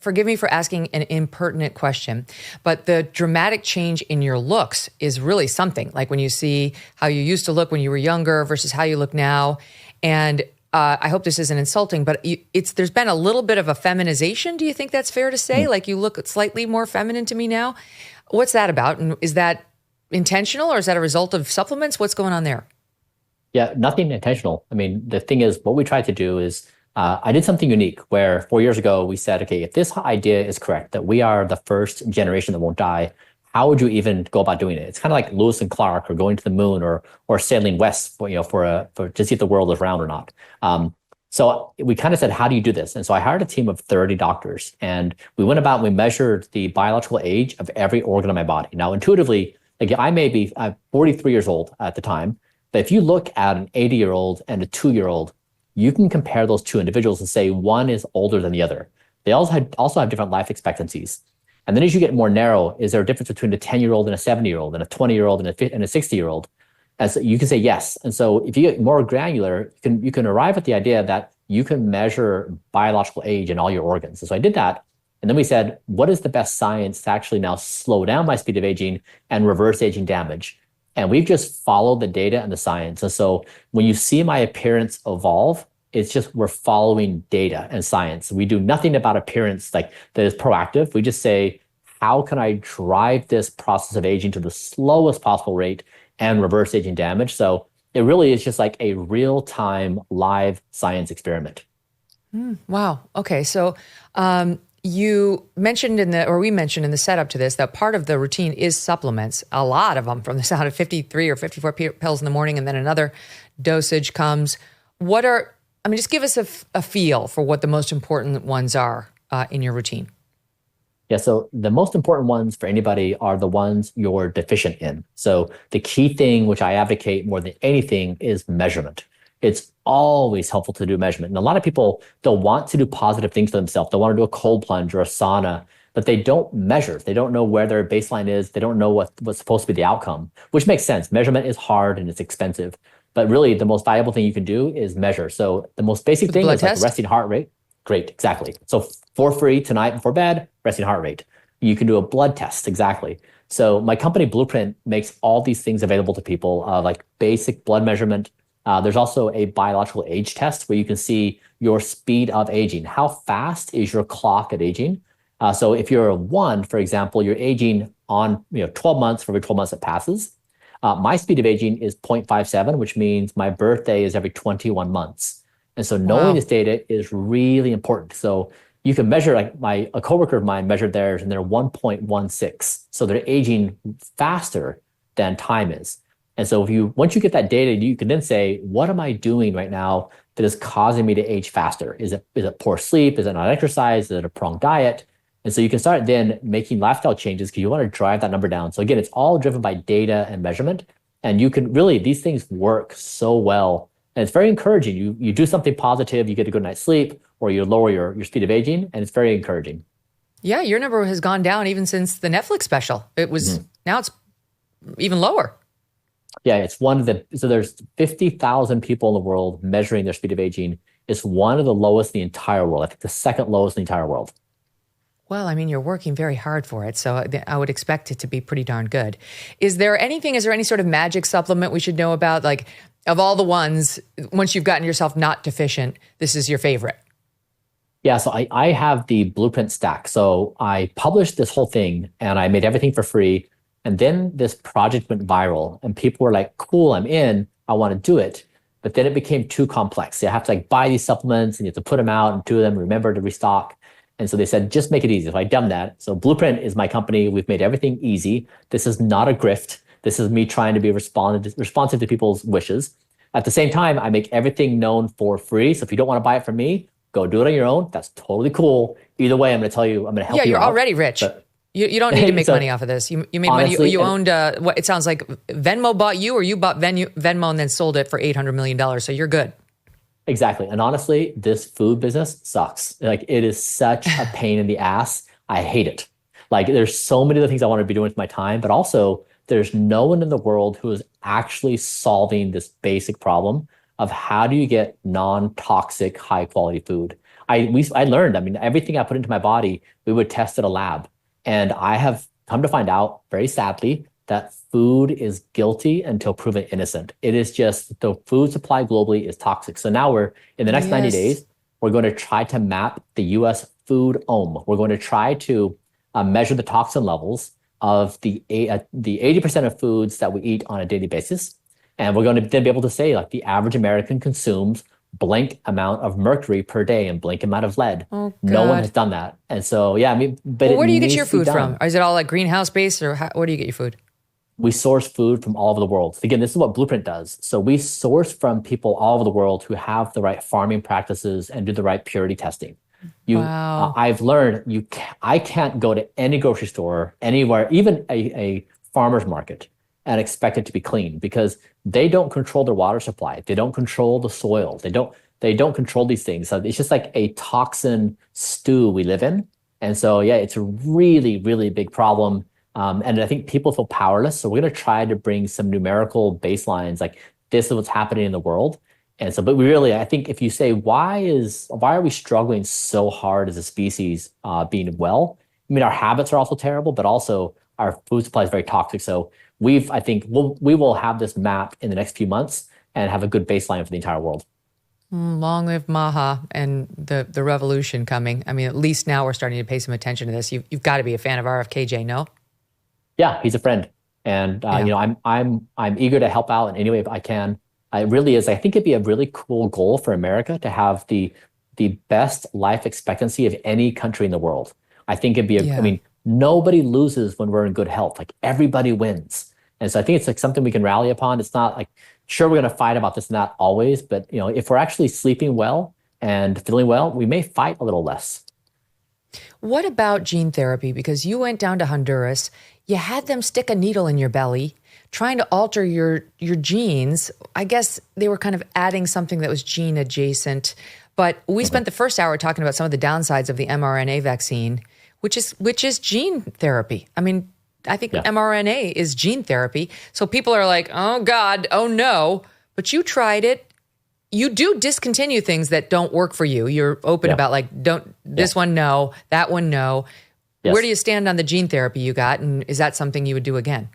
forgive me for asking an impertinent question, but the dramatic change in your looks is really something. Like when you see how you used to look when you were younger versus how you look now. And I hope this isn't insulting, but there's been a little bit of a feminization. Do you think that's fair to say? Like you look slightly more feminine to me now. What's that about? And is that intentional or is that a result of supplements? What's going on there? Yeah, nothing intentional. I mean, the thing is, what we tried to do is I did something unique where 4 years ago we said, okay, if this idea is correct, that we are the first generation that won't die, how would you even go about doing it? It's kind of like Lewis and Clark or going to the moon or sailing west for to see if the world is round or not. So we kind of said, how do you do this? And so I hired a team of 30 doctors and we went about and we measured the biological age of every organ in my body. Now, intuitively, like I'm 43 years old at the time, but if you look at an 80-year-old and a 2-year-old, you can compare those two individuals and say one is older than the other. They also have different life expectancies. And then as you get more narrow, is there a difference between a 10-year-old and a 70-year-old and a 20-year-old and a 60-year-old? And so you can say yes. And so if you get more granular, you can arrive at the idea that you can measure biological age in all your organs. And so I did that. And then we said, what is the best science to actually now slow down my speed of aging and reverse aging damage? And we've just followed the data and the science. And so when you see my appearance evolve, it's just we're following data and science. We do nothing about appearance like that is proactive. We just say, how can I drive this process of aging to the slowest possible rate and reverse aging damage? So it really is just like a real-time live science experiment. Wow. Okay. So you mentioned we mentioned in the setup to this that part of the routine is supplements, a lot of them from the sound of 53 or 54 pills in the morning, and then another dosage comes. Just give us a feel for what the most important ones are in your routine. Yeah, so the most important ones for anybody are the ones you're deficient in. So the key thing, which I advocate more than anything, is measurement. It's always helpful to do measurement. And a lot of people, they'll want to do positive things to themselves. They want to do a cold plunge or a sauna, but they don't measure. They don't know where their baseline is. They don't know what's supposed to be the outcome, which makes sense. Measurement is hard and it's expensive. But really, the most valuable thing you can do is measure. So the most basic thing is like resting heart rate. Great, exactly. So for free tonight before bed, resting heart rate. You can do a blood test, exactly. So my company Blueprint makes all these things available to people, like basic blood measurement. There's also a biological age test where you can see your speed of aging. How fast is your clock at aging? So if you're a 1, for example, you're aging on 12 months for every 12 months that passes. My speed of aging is 0.57, which means my birthday is every 21 months. And so knowing this data is really important. So you can measure, like a coworker of mine measured theirs and they're 1.16. So they're aging faster than time is. And so once you get that data, you can then say, what am I doing right now that is causing me to age faster? Is it poor sleep? Is it not exercise? Is it a prolonged diet? And so you can start then making lifestyle changes because you want to drive that number down. So again, it's all driven by data and measurement. And you can really, these things work so well. And it's very encouraging. You do something positive, you get a good night's sleep, or you lower your speed of aging, and it's very encouraging. Yeah, your number has gone down even since the Netflix special. It was, now it's even lower. Yeah, it's so there's 50,000 people in the world measuring their speed of aging. It's one of the lowest in the entire world. I think the second lowest in the entire world. Well, I mean, you're working very hard for it, so I would expect it to be pretty darn good. Is there any sort of magic supplement we should know about? Like, of all the ones, once you've gotten yourself not deficient, this is your favorite? Yeah, so I have the Blueprint stack. So I published this whole thing and I made everything for free. And then this project went viral and people were like, cool, I'm in, I want to do it. But then it became too complex. You have to buy these supplements and you have to put them out and do them, remember to restock. And so they said, just make it easy. So I done that. So Blueprint is my company. We've made everything easy. This is not a grift. This is me trying to be responsive to people's wishes. At the same time, I make everything known for free. So if you don't want to buy it from me, go do it on your own. That's totally cool. Either way, I'm going to tell you, I'm going to help you out. Yeah, you're already rich. You don't need to make money off of this. You made honestly, money. You owned what it sounds like Venmo bought you, or you bought Venmo and then sold it for $800 million. So you're good. Exactly. And honestly, this food business sucks. It is such a pain in the ass. I hate it. There's so many other things I want to be doing with my time, but also there's no one in the world who is actually solving this basic problem of how do you get non-toxic, high quality food. I learned, I mean, everything I put into my body, we would test at a lab. And I have come to find out, very sadly, that food is guilty until proven innocent. It is just the food supply globally is toxic. So now we're in the next 90 Yes. days, we're going to try to map the US food ohm. We're going to try to measure the toxin levels of the 80% of foods that we eat on a daily basis. And we're going to then be able to say, like, the average American consumes blank amount of mercury per day and blank amount of lead. Oh, No one has God. done that. And so, yeah, I mean, but Well, it where do you get your needs to be food from? done. Or is it all like greenhouse based, or where do you get your food? We source food from all over the world. Again, this is what Blueprint does. So we source from people all over the world who have the right farming practices and do the right purity testing. Wow. I've learned I can't go to any grocery store anywhere, even a farmer's market, and expect it to be clean because they don't control their water supply. They don't control the soil. They don't control these things. So it's just like a toxin stew we live in. And so, yeah, it's a really, really big problem. And I think people feel powerless. So we're going to try to bring some numerical baselines, like this is what's happening in the world. And so, but we really, I think if you say, why are we struggling so hard as a species being well? I mean, our habits are also terrible, but also our food supply is very toxic. So I think we will have this map in the next few months and have a good baseline for the entire world. Long live Maha and the revolution coming. I mean, at least now we're starting to pay some attention to this. You've got to be a fan of RFKJ, no? Yeah, he's a friend, and I'm eager to help out in any way I can. It really is. I think it'd be a really cool goal for America to have the best life expectancy of any country in the world. I think it'd be I mean, nobody loses when we're in good health. Like everybody wins. And so I think it's like something we can rally upon. It's not like, sure, we're going to fight about this and that always, but if we're actually sleeping well and feeling well, we may fight a little less. What about gene therapy? Because you went down to Honduras, you had them stick a needle in your belly, trying to alter your genes. I guess they were kind of adding something that was gene adjacent. But we spent the first hour talking about some of the downsides of the mRNA vaccine, which is gene therapy. I mean, I think mRNA is gene therapy. So people are like, oh God, oh no. But you tried it. You do discontinue things that don't work for you. You're open about like, this one, no, that one, no. Yes. Where do you stand on the gene therapy you got? And is that something you would do again?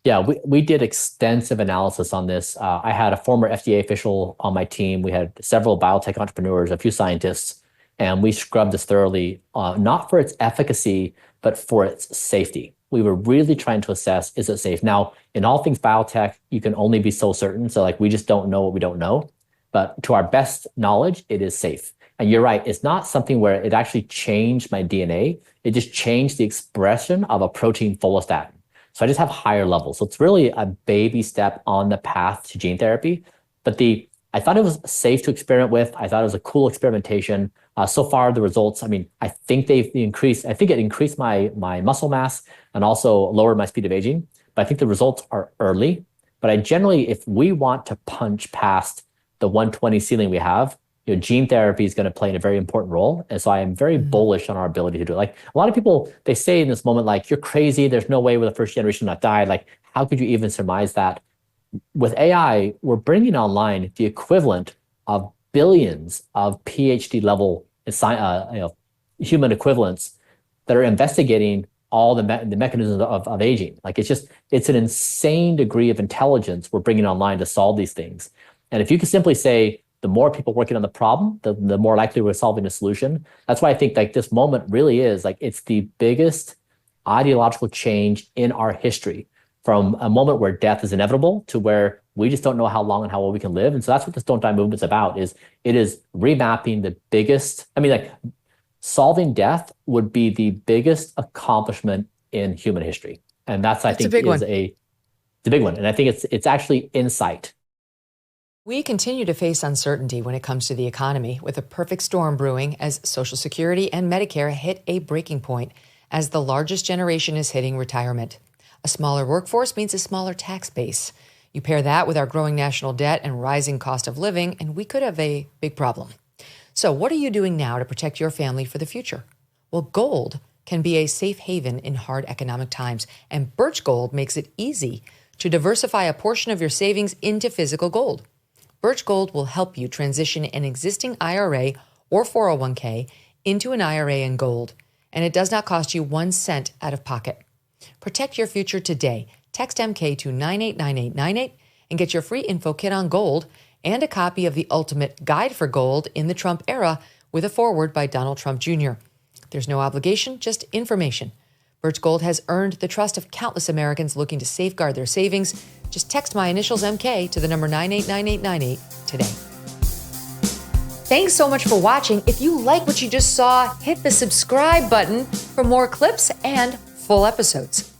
Yeah, we did extensive analysis on this. I had a former FDA official on my team. We had several biotech entrepreneurs, a few scientists, and we scrubbed this thoroughly, not for its efficacy, but for its safety. We were really trying to assess, is it safe? Now, in all things biotech, you can only be so certain. So like, we just don't know what we don't know. But to our best knowledge, it is safe. And you're right, it's not something where it actually changed my DNA. It just changed the expression of a protein follistatin. So I just have higher levels. So it's really a baby step on the path to gene therapy. But I thought it was safe to experiment with. I thought it was a cool experimentation. So far, the results, I mean, I think it increased my muscle mass and also lowered my speed of aging. But I think the results are early. But I generally, if we want to punch past the 120 ceiling we have, gene therapy is going to play a very important role. And so I am very bullish on our ability to do it. Like a lot of people, they say in this moment, like, you're crazy. There's no way we're the first generation not die. Like, how could you even surmise that? With AI, we're bringing online the equivalent of billions of PhD level human equivalents that are investigating all the mechanisms of aging. Like it's an insane degree of intelligence we're bringing online to solve these things. And if you can simply say, the more people working on the problem, the more likely we're solving a solution. That's why I think like this moment really is like, it's the biggest ideological change in our history, from a moment where death is inevitable to where we just don't know how long and how well we can live. And so that's what this Don't Die movement's about, it is remapping the biggest, I mean, like solving death would be the biggest accomplishment in human history. And that's I think is a big one. And I think it's actually insight. We continue to face uncertainty when it comes to the economy, with a perfect storm brewing as Social Security and Medicare hit a breaking point as the largest generation is hitting retirement. A smaller workforce means a smaller tax base. You pair that with our growing national debt and rising cost of living, and we could have a big problem. So what are you doing now to protect your family for the future? Well, gold can be a safe haven in hard economic times, and Birch Gold makes it easy to diversify a portion of your savings into physical gold. Birch Gold will help you transition an existing IRA or 401k into an IRA in gold, and it does not cost you 1 cent out of pocket. Protect your future today. Text MK to 989898 and get your free info kit on gold and a copy of the Ultimate Guide for Gold in the Trump Era with a foreword by Donald Trump Jr. There's no obligation, just information. Birch Gold has earned the trust of countless Americans looking to safeguard their savings. Just text my initials MK to the number 989898 today. Thanks so much for watching. If you like what you just saw, hit the subscribe button for more clips and full episodes.